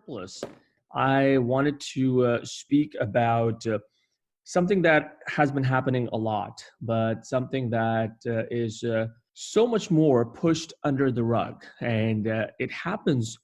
Plus, I wanted to speak about something that has been happening a lot, but something that is so much more pushed under the rug. And it happens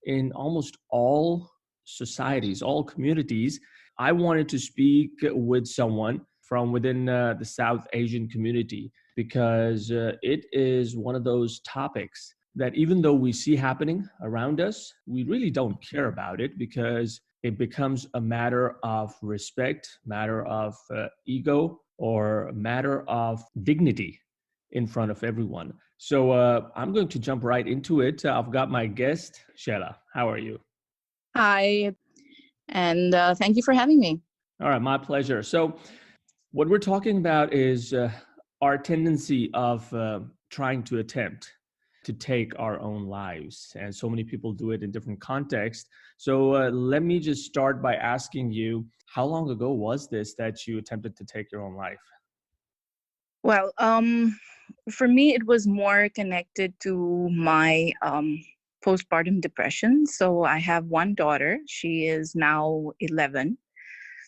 in almost all societies, all communities. I wanted to speak with someone from within the South Asian community because it is one of those topics that even though we see happening around us, we really don't care about it because it becomes a matter of respect, matter of ego, or a matter of dignity in front of everyone. So I'm going to jump right into it. I've got my guest, Shela. How are you? Hi, and thank you for having me. All right, my pleasure. So what we're talking about is our tendency of trying to attempt to take our own lives. And so many people do it in different contexts. So let me just start by asking you, how long ago was this that you attempted to take your own life? Well, for me, it was more connected to my postpartum depression. So I have one daughter. She is now 11.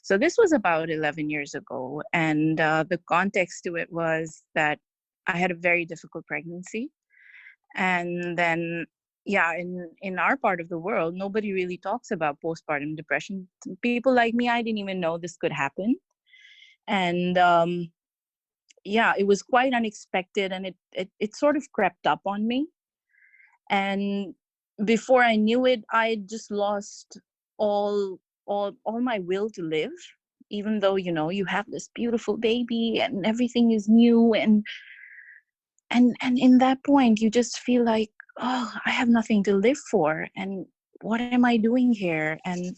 So this was about 11 years ago. And the context to it was that I had a very difficult pregnancy. And then, yeah, in our part of the world, nobody really talks about postpartum depression. People like me, I didn't even know this could happen. And yeah, it was quite unexpected, and it sort of crept up on me. And before I knew it, I just lost all my will to live, even though, you have this beautiful baby and everything is new, and in that point you just feel like, oh, I have nothing to live for, and what am I doing here? And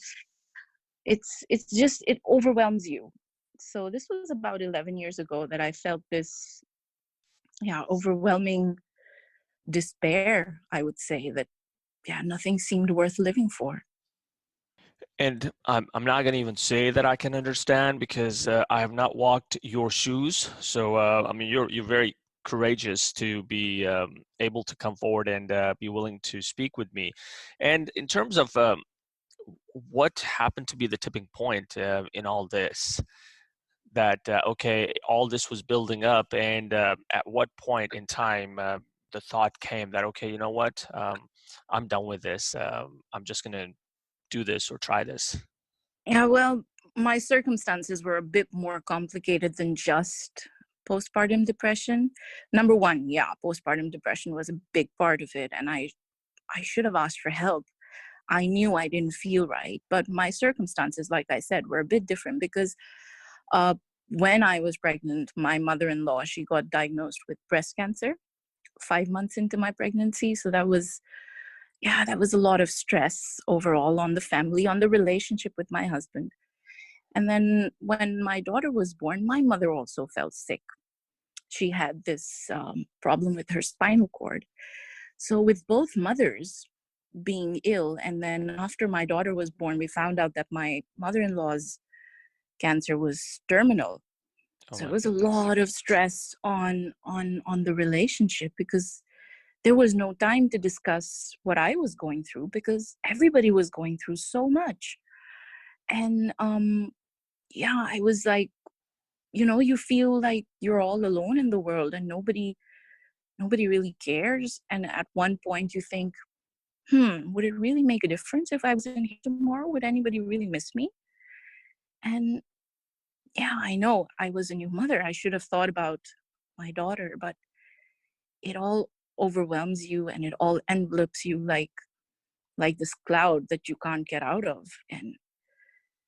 it's just, it overwhelms you. So this was about 11 years ago that I felt this, yeah, overwhelming despair, I would say, that, yeah, nothing seemed worth living for. And I'm not going to even say that I can understand because I have not walked your shoes. So I mean, you're very courageous to be able to come forward and be willing to speak with me. And in terms of what happened to be the tipping point in all this, that okay, all this was building up, and at what point in time the thought came that okay, you know what, I'm done with this. I'm just going to do this or try this. Yeah, well, my circumstances were a bit more complicated than just postpartum depression. Number one, yeah, postpartum depression was a big part of it, and I should have asked for help. I knew I didn't feel right, but my circumstances, like I said, were a bit different because uh, when I was pregnant, my mother-in-law, she got diagnosed with breast cancer 5 months into my pregnancy. So that was, yeah, that was a lot of stress overall on the family, on the relationship with my husband. And then when my daughter was born, my mother also felt sick. She had this problem with her spinal cord. So with both mothers being ill, and then after my daughter was born, we found out that my mother-in-law's cancer was terminal. Oh So it my was a goodness. lot of stress on the relationship because there was no time to discuss what I was going through because everybody was going through so much. And yeah, I was like, you feel like you're all alone in the world and nobody really cares. And at one point you think, would it really make a difference if I wasn't here tomorrow? Would anybody really miss me? And yeah, I know I was a new mother. I should have thought about my daughter, but it all overwhelms you and it all envelopes you like this cloud that you can't get out of. And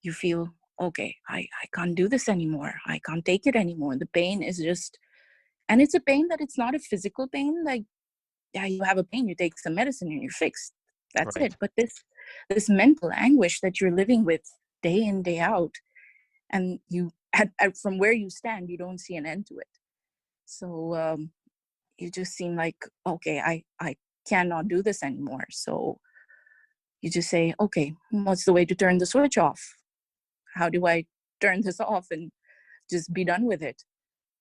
you feel, okay, I can't do this anymore. I can't take it anymore. The pain is just, and it's a pain that it's not a physical pain. Like, yeah, you have a pain, you take some medicine and you're fixed. That's Right. it. But this mental anguish that you're living with day in, day out, and you from where you stand, you don't see an end to it. So you just seem like, okay, I cannot do this anymore. So you just say, okay, what's the way to turn the switch off? How do I turn this off and just be done with it?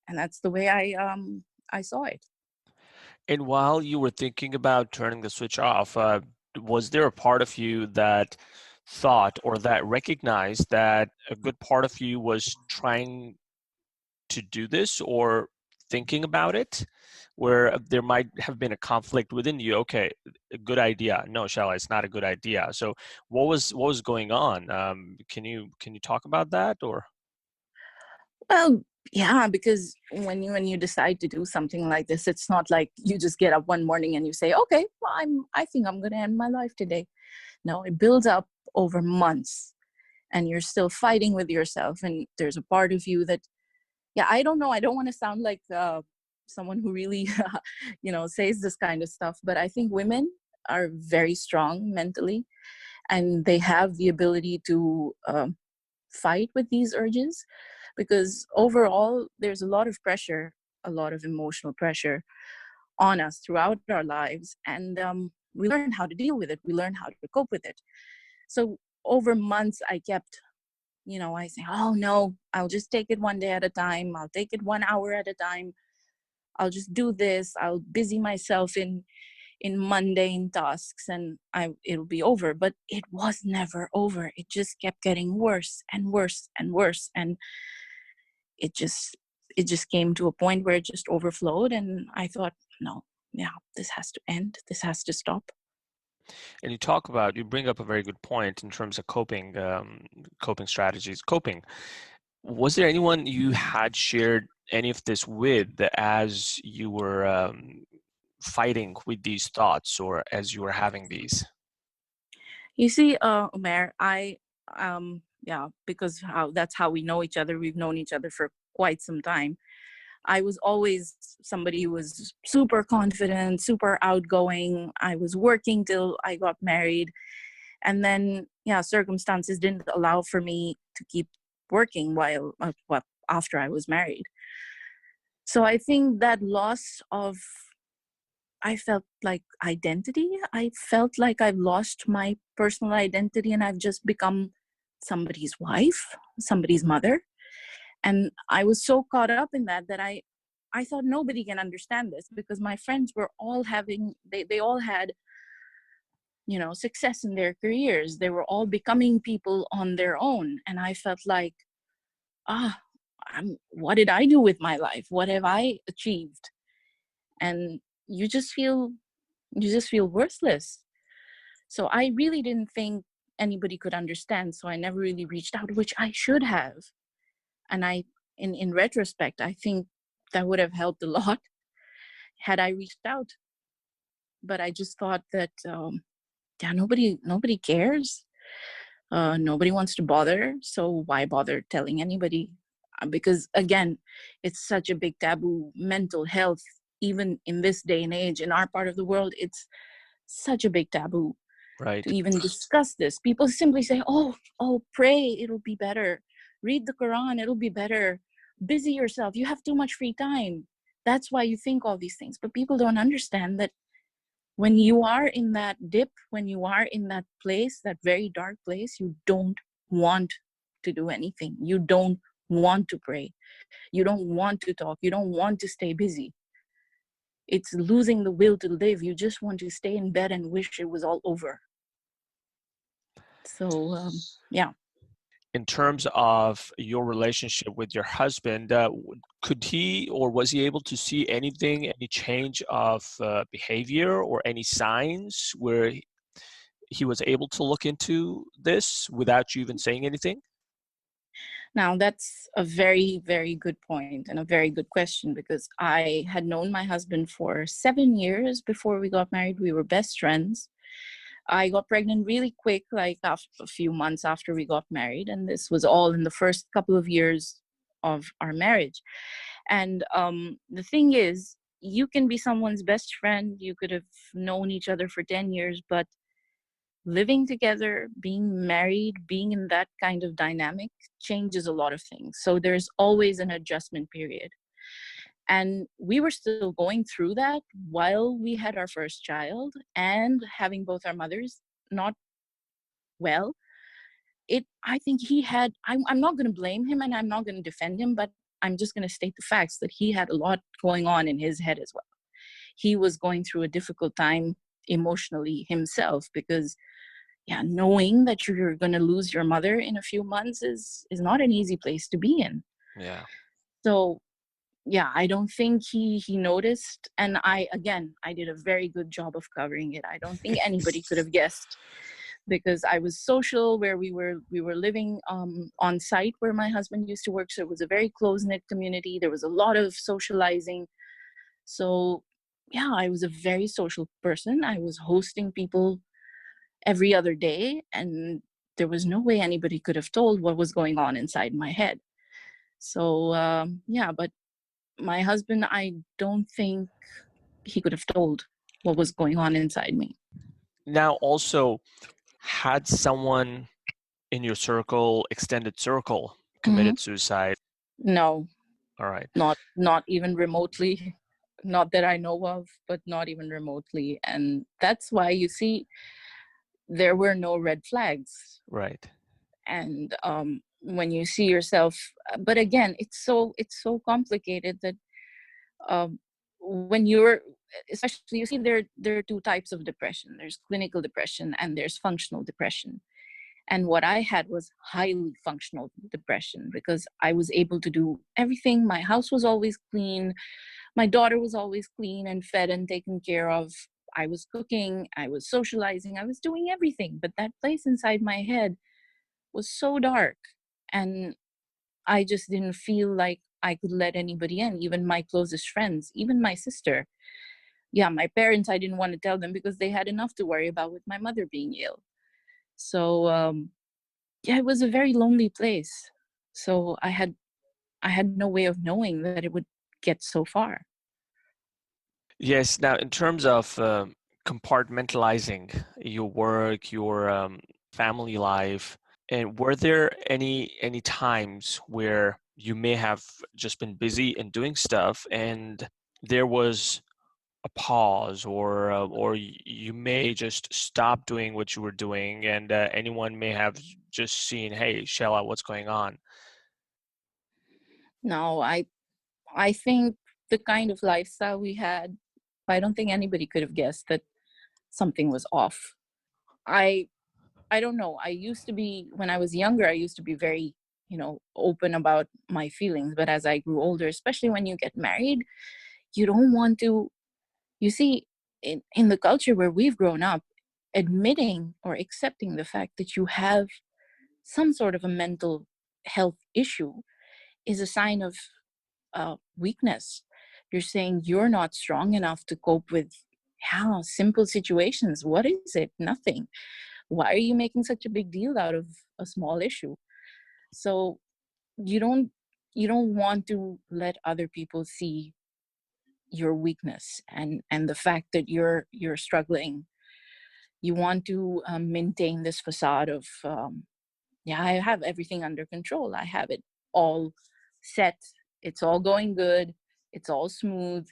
And that's the way I saw it. And while you were thinking about turning the switch off, was there a part of you that thought or that recognized that a good part of you was trying to do this or thinking about it, where there might have been a conflict within you? Okay, a good idea. No, Shala, it's not a good idea. So what was going on? Can you talk about that? Or Well, yeah, because when you decide to do something like this, it's not like you just get up one morning and you say, okay, well, I think I'm going to end my life today. No, it builds up over months, and you're still fighting with yourself. And there's a part of you that, yeah, I don't know. I don't want to sound like someone who really, says this kind of stuff. But I think women are very strong mentally, and they have the ability to fight with these urges, because overall there's a lot of pressure, a lot of emotional pressure on us throughout our lives, and we learn how to deal with it, we learn how to cope with it. So over months I kept, I say, oh no, I'll just take it one day at a time, I'll take it 1 hour at a time, I'll just do this, I'll busy myself in mundane tasks, and it'll be over. But it was never over. It just kept getting worse and worse and worse, and it just came to a point where it just overflowed, and I thought, no, yeah, this has to end, this has to stop. and you bring up a very good point in terms of coping strategies. Was there anyone you had shared any of this with as you were fighting with these thoughts, or as you were having these? You see, Umair, yeah, because that's how we know each other. We've known each other for quite some time. I was always somebody who was super confident, super outgoing. I was working till I got married. And then, yeah, circumstances didn't allow for me to keep working after I was married. So I think that loss of, I felt like identity. I felt like I've lost my personal identity and I've just become somebody's wife, somebody's mother. And I was so caught up in that I thought nobody can understand this, because my friends were all they all had, success in their careers. They were all becoming people on their own. And I felt like, ah, what did I do with my life? What have I achieved? And you just feel worthless. So I really didn't think anybody could understand. So I never really reached out, which I should have. And in retrospect, I think that would have helped a lot had I reached out. But I just thought that, yeah, nobody cares. Nobody wants to bother. So why bother telling anybody? Because again, it's such a big taboo. Mental health, even in this day and age, in our part of the world, it's such a big taboo to Right. even discuss this. People simply say, oh, pray, it'll be better. Read the Quran, it'll be better. Busy yourself. You have too much free time. That's why you think all these things. But people don't understand that when you are in that dip, when you are in that place, that very dark place, you don't want to do anything. You don't want to pray. You don't want to talk. You don't want to stay busy. It's losing the will to live. You just want to stay in bed and wish it was all over. So, yeah. In terms of your relationship with your husband, could he or was he able to see anything, any change of behavior or any signs where he was able to look into this without you even saying anything? Now, that's a very, very good point and a very good question, because I had known my husband for 7 years before we got married. We were best friends. I got pregnant really quick, like after a few months after we got married. And this was all in the first couple of years of our marriage. And the thing is, you can be someone's best friend. You could have known each other for 10 years, but living together, being married, being in that kind of dynamic changes a lot of things. So there's always an adjustment period. And we were still going through that while we had our first child and having both our mothers not well. I think I'm not going to blame him and I'm not going to defend him, but I'm just going to state the facts that he had a lot going on in his head as well. He was going through a difficult time emotionally himself, because yeah, knowing that you're going to lose your mother in a few months is not an easy place to be in. Yeah. So yeah, I don't think he noticed, and I did a very good job of covering it. I don't think anybody could have guessed, because I was social, where we were living on site where my husband used to work, so it was a very close-knit community. There was a lot of socializing. So yeah, I was a very social person. I was hosting people every other day, and there was no way anybody could have told what was going on inside my head. So yeah, but my husband, I don't think he could have told what was going on inside me. Now, also, had someone in your circle, extended circle, Hmm. committed suicide? No, All right. not even remotely. Not that I know of, but not even remotely. And that's why you see there were no red flags. Right. And when you see yourself, but again, it's so complicated that when you're, especially, you see, there are two types of depression. There's clinical depression and there's functional depression. And what I had was highly functional depression, because I was able to do everything. My house was always clean, my daughter was always clean and fed and taken care of. I was cooking, I was socializing, I was doing everything. But that place inside my head was so dark, and I just didn't feel like I could let anybody in, even my closest friends, even my sister. Yeah, my parents, I didn't want to tell them because they had enough to worry about with my mother being ill. So yeah, it was a very lonely place. So I had no way of knowing that it would get so far. Yes. Now, in terms of compartmentalizing your work, your family life, and were there any times where you may have just been busy and doing stuff, and there was a pause, or you may just stop doing what you were doing, and anyone may have just seen, hey, Shella, what's going on? No, I think the kind of lifestyle we had, I don't think anybody could have guessed that something was off. I I don't know. I used to be, when I was younger, I used to be very, open about my feelings. But as I grew older, especially when you get married, you don't want to, you see, in the culture where we've grown up, admitting or accepting the fact that you have some sort of a mental health issue is a sign of weakness. You're saying you're not strong enough to cope with how simple situations. What is it? Nothing. Why are you making such a big deal out of a small issue? So you don't you don't want to let other people see your weakness and the fact that you're struggling. You want to maintain this facade of yeah, I have everything under control, I have it all set, it's all going good, it's all smooth.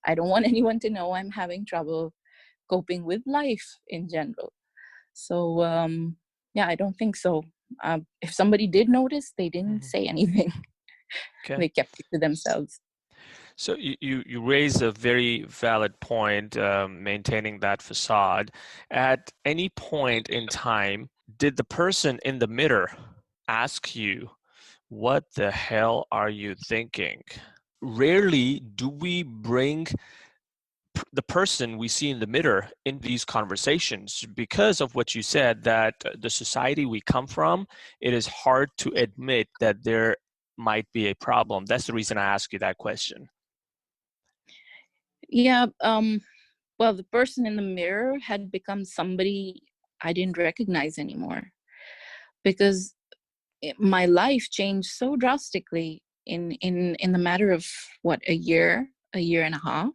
I don't want anyone to know I'm having trouble coping with life in general. So yeah, I don't think so. If somebody did notice, they didn't Mhm. say anything. Okay. They kept it to themselves. So you raise a very valid point, maintaining that facade. At any point in time, did the person in the mirror ask you, what the hell are you thinking? Rarely do we bring the person we see in the mirror in these conversations because of what you said, that the society we come from, it is hard to admit that there might be a problem. That's the reason I ask you that question. Yeah, well, the person in the mirror had become somebody I didn't recognize anymore, because my life changed so drastically in the matter of what, a year and a half,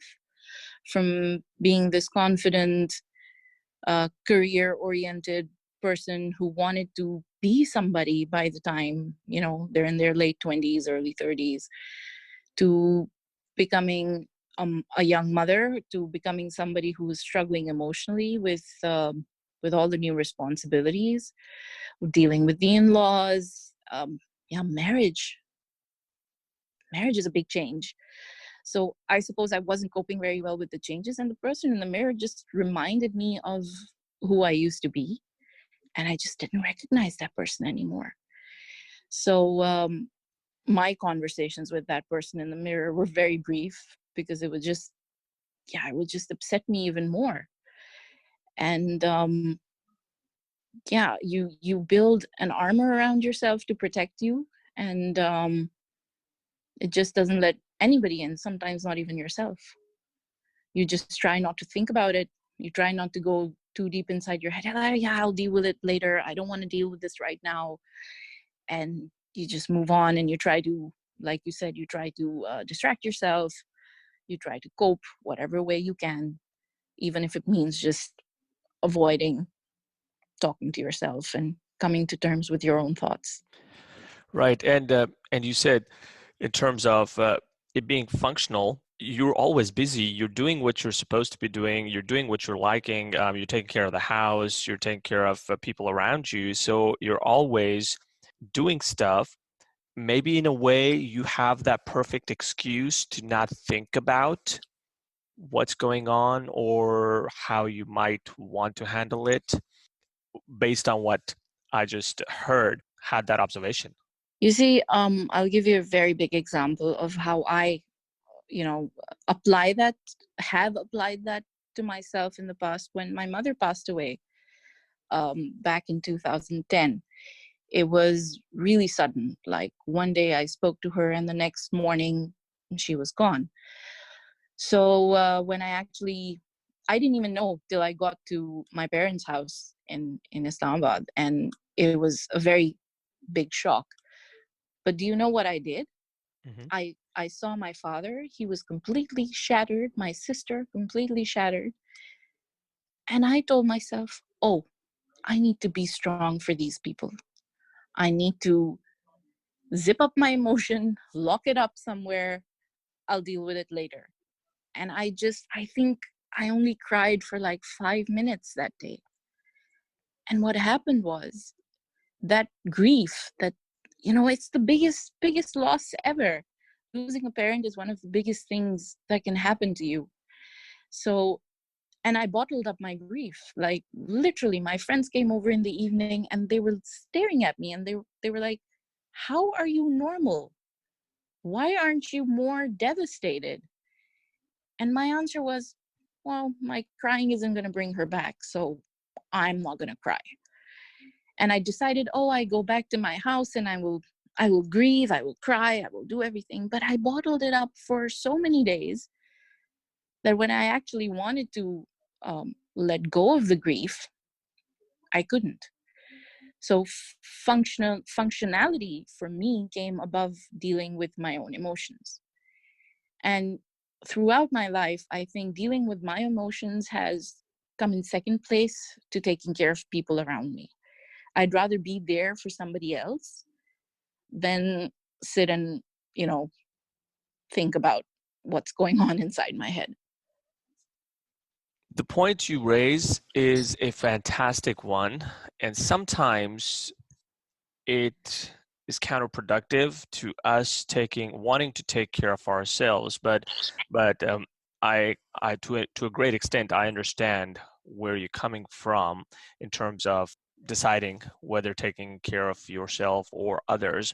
from being this confident, career oriented person who wanted to be somebody by the time, they're in their late 20s, early 30s, to becoming a young mother, to becoming somebody who is struggling emotionally with all the new responsibilities, dealing with the in-laws. Yeah, marriage is a big change. So I suppose I wasn't coping very well with the changes, and the person in the mirror just reminded me of who I used to be, and I just didn't recognize that person anymore. So my conversations with that person in the mirror were very brief, because it would just, yeah, it would just upset me even more. And yeah, you build an armor around yourself to protect you, and it just doesn't let anybody in, sometimes not even yourself. You just try not to think about it. You try not to go too deep inside your head. Yeah, I'll deal with it later. I don't want to deal with this right now. And you just move on, and you try to, like you said, you try to distract yourself. You try to cope whatever way you can, even if it means just avoiding talking to yourself and coming to terms with your own thoughts. Right, and you said in terms of it being functional, you're always busy. You're doing what you're supposed to be doing. You're doing what you're liking. You're taking care of the house. You're taking care of people around you. So you're always doing stuff. Maybe in a way you have that perfect excuse to not think about what's going on or how you might want to handle it based on what I just heard, had that observation. You see, I'll give you a very big example of how I, apply that, have applied that to myself in the past. When my mother passed away back in 2010, it was really sudden. Like one day I spoke to her, and the next morning she was gone. So when I didn't even know till I got to my parents' house in Islamabad, and it was a very big shock. But do you know what I did? Mm-hmm. I saw my father. He was completely shattered. My sister completely shattered. And I told myself, oh, I need to be strong for these people. I need to zip up my emotion, lock it up somewhere. I'll deal with it later. And I think I only cried for like 5 minutes that day. And what happened was that grief, that, it's the biggest loss ever. Losing a parent is one of the biggest things that can happen to you. So, and I bottled up my grief. Like literally, my friends came over in the evening, and they were staring at me, and they were like, how are you normal? Why aren't you more devastated? And my answer was, well, my crying isn't going to bring her back, so I'm not going to cry. And I decided, oh, I go back to my house, and I will grieve, I will cry, I will do everything. But I bottled it up for so many days that when I actually wanted to let go of the grief, I couldn't. So functionality for me came above dealing with my own emotions. And throughout my life, I think dealing with my emotions has come in second place to taking care of people around me. I'd rather be there for somebody else than sit and, think about what's going on inside my head. The point you raise is a fantastic one, and sometimes it is counterproductive to us wanting to take care of ourselves. But I to a great extent I understand where you're coming from in terms of deciding whether taking care of yourself or others.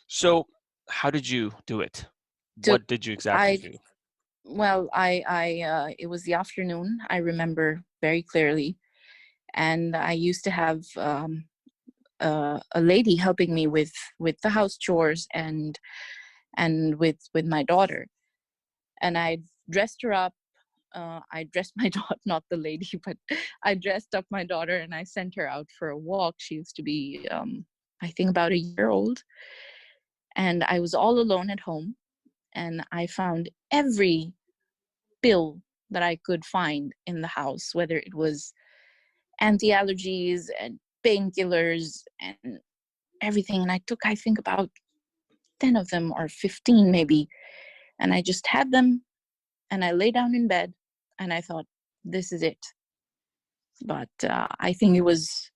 So how did you do it? So What did you exactly I, do? well, it was the afternoon. I remember very clearly, and I used to have a lady helping me with the house chores and with my daughter. And I dressed her up. I dressed my daughter, not the lady, but I dressed up my daughter, and I sent her out for a walk. She used to be, I think, about a year old. And I was all alone at home, and I found every pill that I could find in the house, whether it was anti-allergies and painkillers and everything. And I took, I think, about 10 of them, or 15 maybe. And I just had them, and I lay down in bed, and I thought, this is it. But I think it was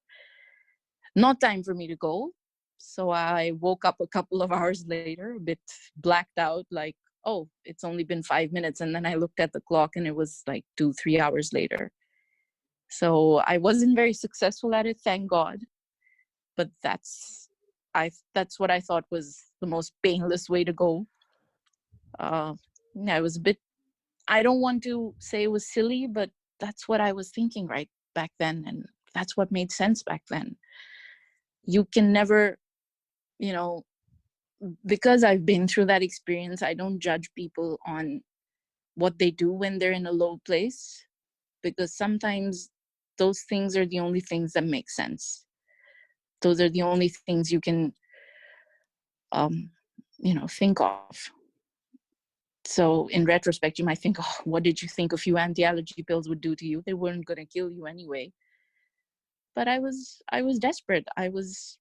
not time for me to go. So I woke up a couple of hours later, a bit blacked out, like, oh, it's only been 5 minutes. And then I looked at the clock and it was like 2-3 hours later. So I wasn't very successful at it, thank God. But that's what I thought was the most painless way to go. Yeah, it was a bit, I don't want to say it was silly, but that's what I was thinking right back then. And that's what made sense back then. You can never, you know, because I've been through that experience, I don't judge people on what they do when they're in a low place, because sometimes those things are the only things that make sense. Those are the only things you can, think of. So in retrospect, you might think, oh, what did you think a few anti-allergy pills would do to you? They weren't going to kill you anyway. But I was desperate. I was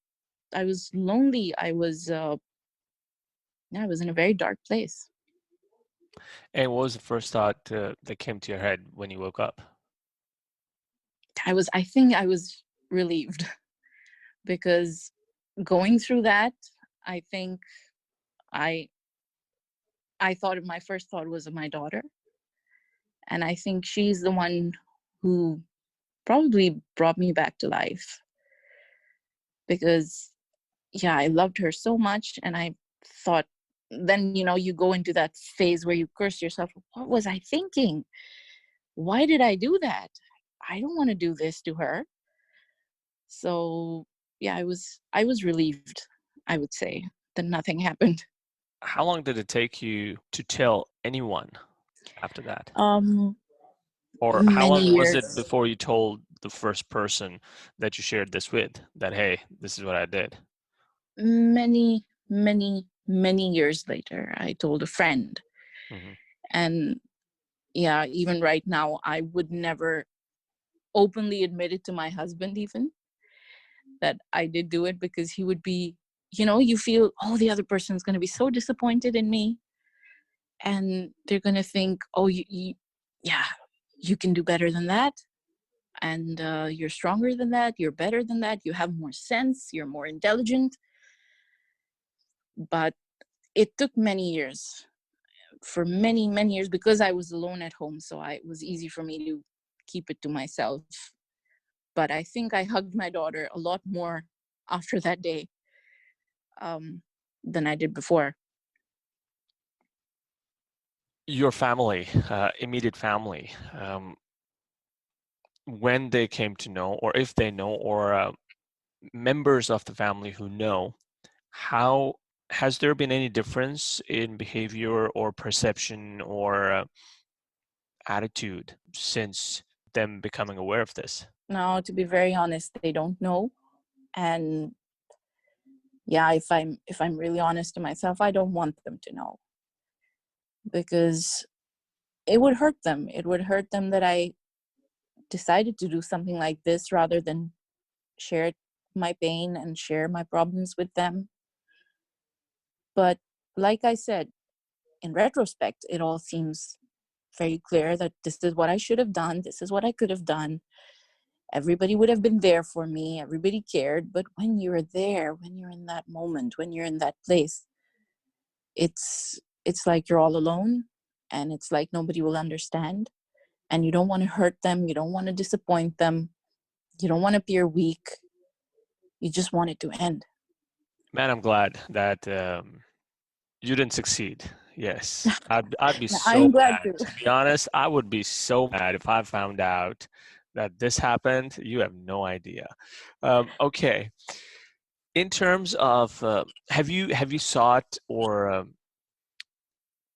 lonely. I was in a very dark place. And what was the first thought that came to your head when you woke up? I think I was relieved because going through that, I think I thought my first thought was of my daughter. And I think she's the one who probably brought me back to life, because yeah, I loved her so much. And I thought, then you go into that phase where you curse yourself. What was I thinking? Why did I do that? I don't want to do this to her. So yeah, I was relieved, I would say, that nothing happened. How long did it take you to tell anyone after that? um Or how Many long was it years. before you told the first person that you shared this with that, hey, this is what I did? Many years later, I told a friend. Hmm. And yeah, even right now, I would never openly admit it to my husband, even that I did do it, because he would be, you feel, oh, the other person's going to be so disappointed in me. And they're going to think, oh, yeah, you can do better than that. And you're stronger than that. You're better than that. You have more sense. You're more intelligent. But it took many years, for many years, because I was alone at home. So it was easy for me to keep it to myself. But I think I hugged my daughter a lot more after that day than I did before. Your family, immediate family, when they came to know, or if they know, or members of the family who know, how has there been any difference in behavior or perception or attitude since them becoming aware of this? Now, to be very honest, they don't know. And yeah, if I'm really honest to myself, I don't want them to know, because it would hurt them. It would hurt them that I decided to do something like this rather than share my pain and share my problems with them. But like I said, in retrospect, it all seems very clear that this is what I should have done. This is what I could have done. Everybody would have been there for me. Everybody cared. But when you're there, when you're in that moment, when you're in that place, it's like you're all alone, and it's like nobody will understand. And you don't want to hurt them. You don't want to disappoint them. You don't want to appear weak. You just want it to end. Man, I'm glad that you didn't succeed. Yes, I'd be so I'm glad mad. to. To be honest, I would be so mad if I found out that this happened. You have no idea. Okay. In terms of, have you sought, or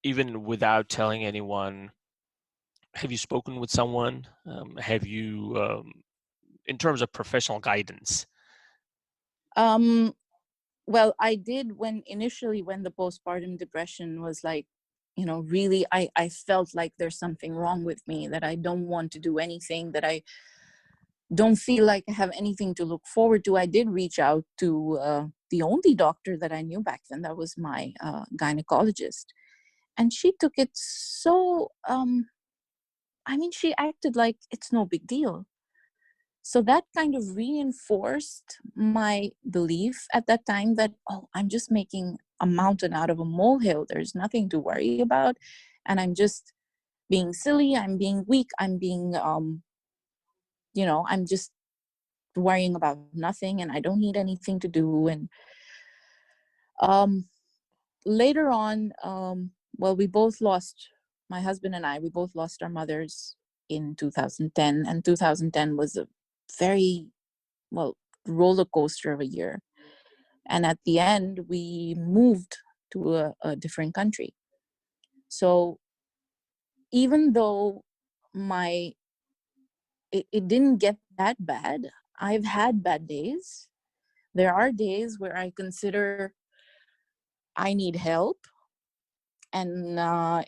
even without telling anyone, have you spoken with someone? Have you, in terms of professional guidance? Um, well, I did when the postpartum depression was like, really, I felt like there's something wrong with me, that I don't want to do anything, that I don't feel like I have anything to look forward to. I did reach out to the only doctor that I knew back then. That was my gynecologist. And she took it so, she acted like it's no big deal. So that kind of reinforced my belief at that time that, oh, I'm just making a mountain out of a molehill. There's nothing to worry about. And I'm just being silly. I'm being weak. I'm being, I'm just worrying about nothing, and I don't need anything to do. And later on, well, my husband and I, we both lost our mothers in 2010. And 2010 was a very, well, roller coaster of a year. And at the end, we moved to a different country. So even though it didn't get that bad, I've had bad days. There are days where I consider I need help. And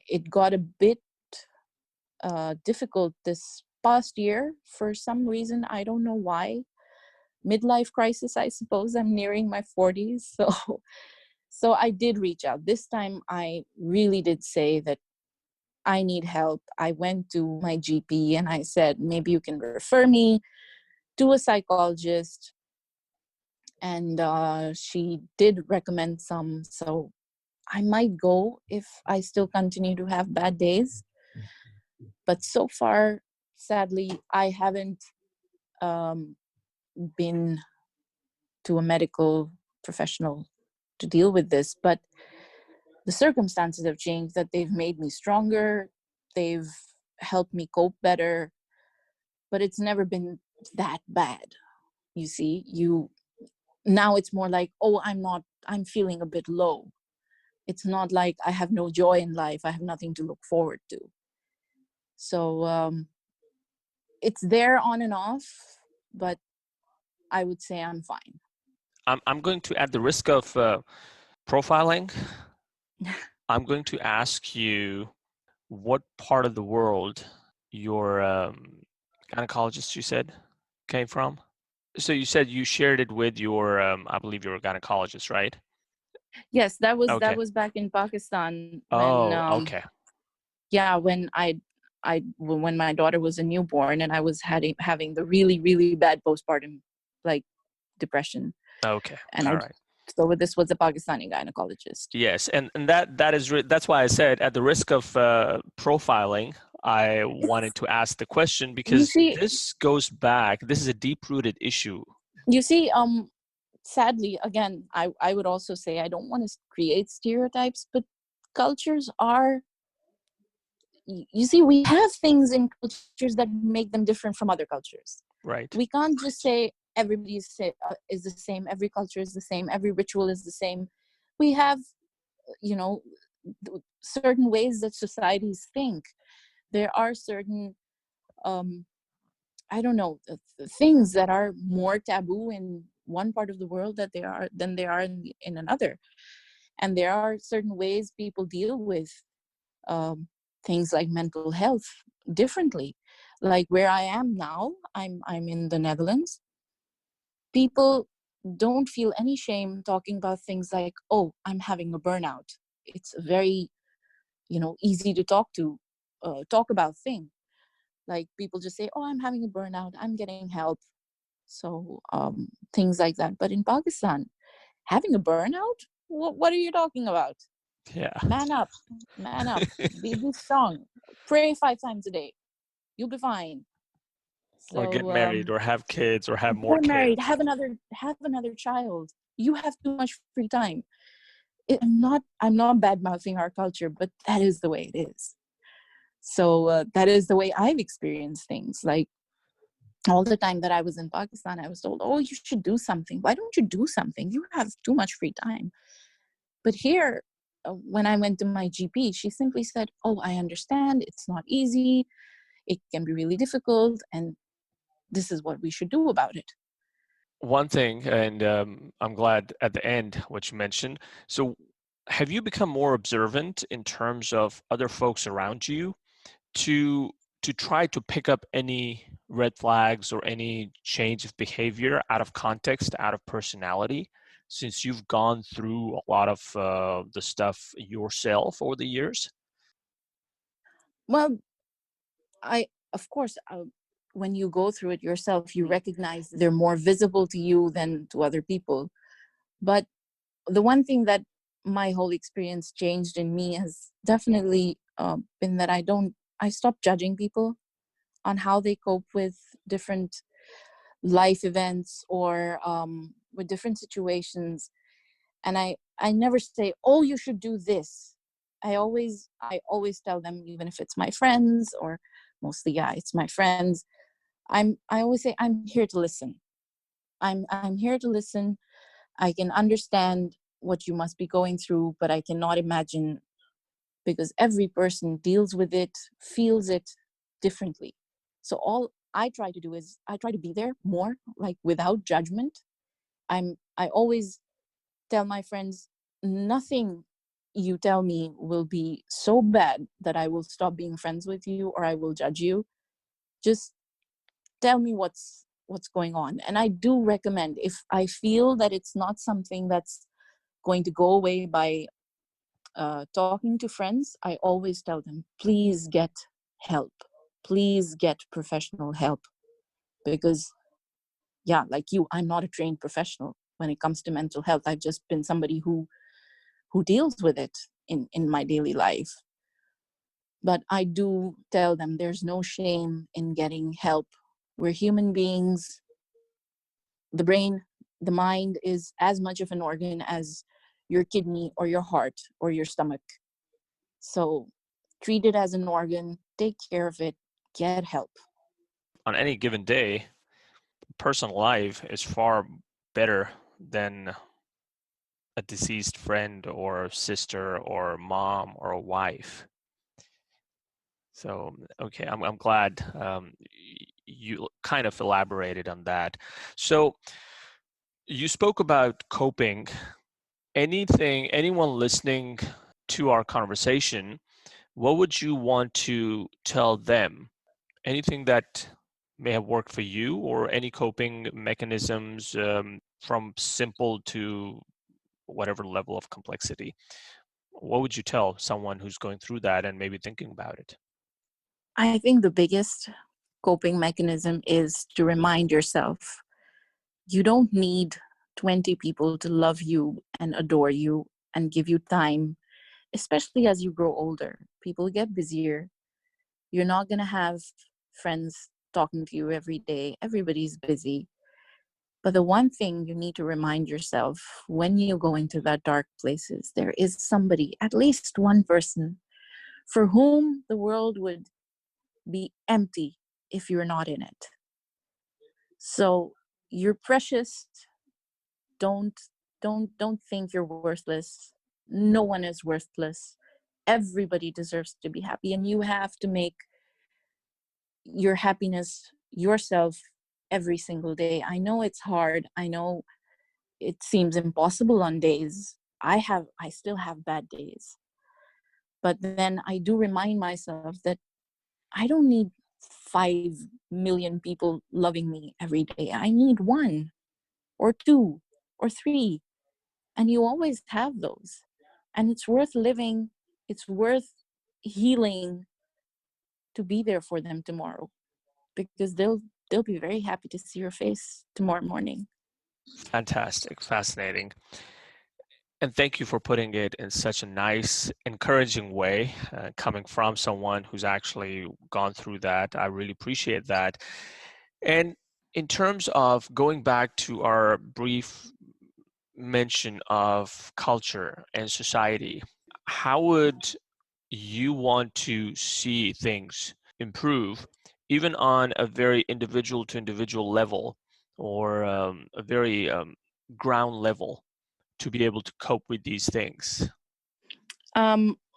it got a bit difficult this past year for some reason. I don't know why. Midlife crisis, I suppose. I'm nearing my 40s. So I did reach out. This time I really did say that I need help. I went to my GP and I said, maybe you can refer me to a psychologist. And she did recommend some. So I might go if I still continue to have bad days. But so far, sadly, I haven't been to a medical professional to deal with this. But the circumstances have changed, that they've made me stronger. They've helped me cope better. But it's never been that bad. You see, now it's more like, oh, I'm feeling a bit low. It's not like I have no joy in life. I have nothing to look forward to. So it's there on and off, but I would say I'm fine. I'm going to, at the risk of profiling, I'm going to ask you what part of the world your gynecologist, you said, came from? So you said you shared it with your, I believe your gynecologist, right? Yes, that Okay. was back in Pakistan when Oh, okay. when my daughter was a newborn, and I was having the really, really bad postpartum, like, depression. Okay. And All right. so this was a Pakistani gynecologist. Yes, and that's why I said, at the risk of profiling, I wanted to ask the question, because this goes back. This is a deep-rooted issue. You see, sadly, again, I would also say, I don't want to create stereotypes, but cultures are, you see, we have things in cultures that make them different from other cultures. Right. We can't just say everybody is the same, every culture is the same, every ritual is the same. We have, certain ways that societies think. There are certain, I don't know, things that are more taboo in one part of the world than they are in another. And there are certain ways people deal with things like mental health differently. Like where I am now, I'm in the Netherlands. People don't feel any shame talking about things like, oh, I'm having a burnout. It's a very, easy to talk about thing. Like people just say, oh, I'm having a burnout, I'm getting help. So things like that. But in Pakistan, having a burnout, what are you talking about? Yeah. Man up, be strong, pray 5 times a day, you'll be fine. Or get married, or have kids, or have more get married, kids. have another child. You have too much free time. I'm not bad mouthing our culture, but that is the way it is. So that is the way I've experienced things. Like all the time that I was in Pakistan, I was told, oh, you should do something. Why don't you do something? You have too much free time. But here, when I went to my GP, she simply said, oh, I understand. It's not easy. It can be really difficult. And this is what we should do about it. One thing, and I'm glad at the end what you mentioned. So have you become more observant in terms of other folks around you to try to pick up any red flags or any change of behavior out of context, out of personality, since you've gone through a lot of the stuff yourself over the years? Well, of course, when you go through it yourself, you recognize they're more visible to you than to other people. But the one thing that my whole experience changed in me has definitely been that I stopped judging people on how they cope with different life events or with different situations. And I never say, oh, you should do this. I always tell them, even if it's my friends, or mostly, yeah, it's my friends. I always say, I'm here to listen. I'm here to listen. I can understand what you must be going through, but I cannot imagine, because every person deals with it, feels it differently. So all I try to do is I try to be there more, like without judgment. I always tell my friends, nothing you tell me will be so bad that I will stop being friends with you or I will judge you. Just tell me what's going on. And I do recommend, if I feel that it's not something that's going to go away by talking to friends, I always tell them, please get help. Please get professional help. Because, yeah, like you, I'm not a trained professional when it comes to mental health. I've just been somebody who deals with it in my daily life. But I do tell them there's no shame in getting help. We're human beings. The brain, the mind is as much of an organ as your kidney or your heart or your stomach. So treat it as an organ, take care of it, get help. On any given day, personal life is far better than a deceased friend or sister or mom or a wife. So, okay, I'm glad you kind of elaborated on that. So, you spoke about coping. Anyone listening to our conversation, what would you want to tell them? Anything that may have worked for you, or any coping mechanisms, from simple to whatever level of complexity? What would you tell someone who's going through that and maybe thinking about it? I think the biggest coping mechanism is to remind yourself you don't need 20 people to love you and adore you and give you time, especially as you grow older. People get busier. You're not going to have friends talking to you every day. Everybody's busy. But the one thing you need to remind yourself when you go into that dark places, there is somebody, at least one person, for whom the world would be empty if you're not in it. So you're precious. Don't don't think you're worthless. No one is worthless. Everybody deserves to be happy, and you have to make your happiness yourself every single day. I know it's hard. I know it seems impossible on days. I still have bad days. But then I do remind myself that I don't need 5 million people loving me every day. I need one or two or three. And you always have those. And it's worth living. It's worth healing to be there for them tomorrow, because they'll be very happy to see your face tomorrow morning. Fantastic, fascinating. And thank you for putting it in such a nice, encouraging way, coming from someone who's actually gone through that. I really appreciate that. And in terms of going back to our brief mention of culture and society, how would you want to see things improve, even on a very individual to individual level, or a very ground level, to be able to cope with these things?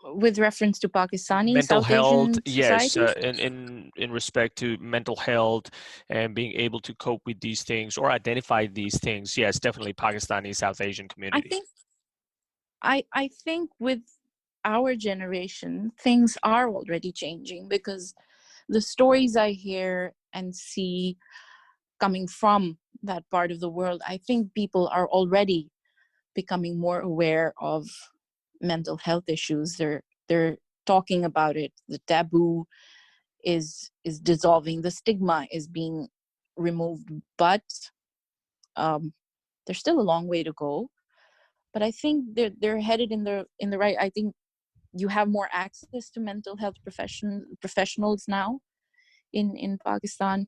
With reference to Pakistani Mental South health, Asian yes, society, in respect to mental health and being able to cope with these things or identify these things, yes, definitely Pakistani South Asian I community. think I think with our generation, things are already changing, because the stories I hear and see coming from that part of the world, I think people are already becoming more aware of mental health issues. They're talking about it. The taboo is dissolving. The stigma is being removed, but um, there's still a long way to go. but I think they're headed in the right. I think you have more access to mental health professionals now in Pakistan.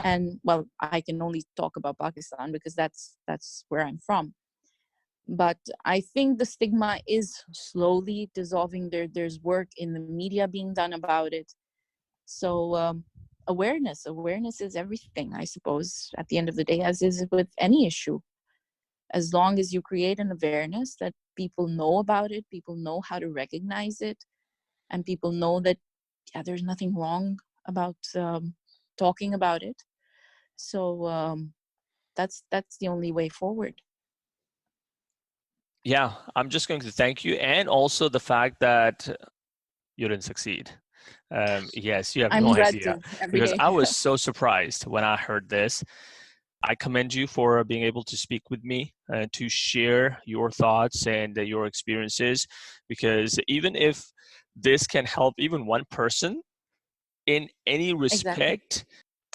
And well, I can only talk about Pakistan because that's where I'm from. But I think the stigma is slowly dissolving. There's work in the media being done about it. So awareness is everything, I suppose, at the end of the day, as is with any issue. As long as you create an awareness that people know about it, people know how to recognize it, and people know that, yeah, there's nothing wrong about talking about it. So that's the only way forward. Yeah, I'm just going to thank you, and also the fact that you didn't succeed. Yes, you have I'm no glad idea, to every because day. I was so surprised when I heard this. I commend you for being able to speak with me and to share your thoughts and your experiences, because even if this can help even one person in any Exactly. respect,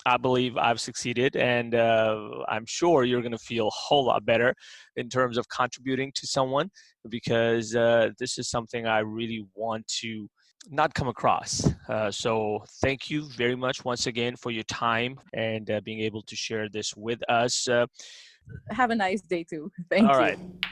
I believe I've succeeded, and I'm sure you're going to feel a whole lot better in terms of contributing to someone, because this is something I really want to not come across. So thank you very much once again for your time and being able to share this with us. Have a nice day too. All Thank right. you.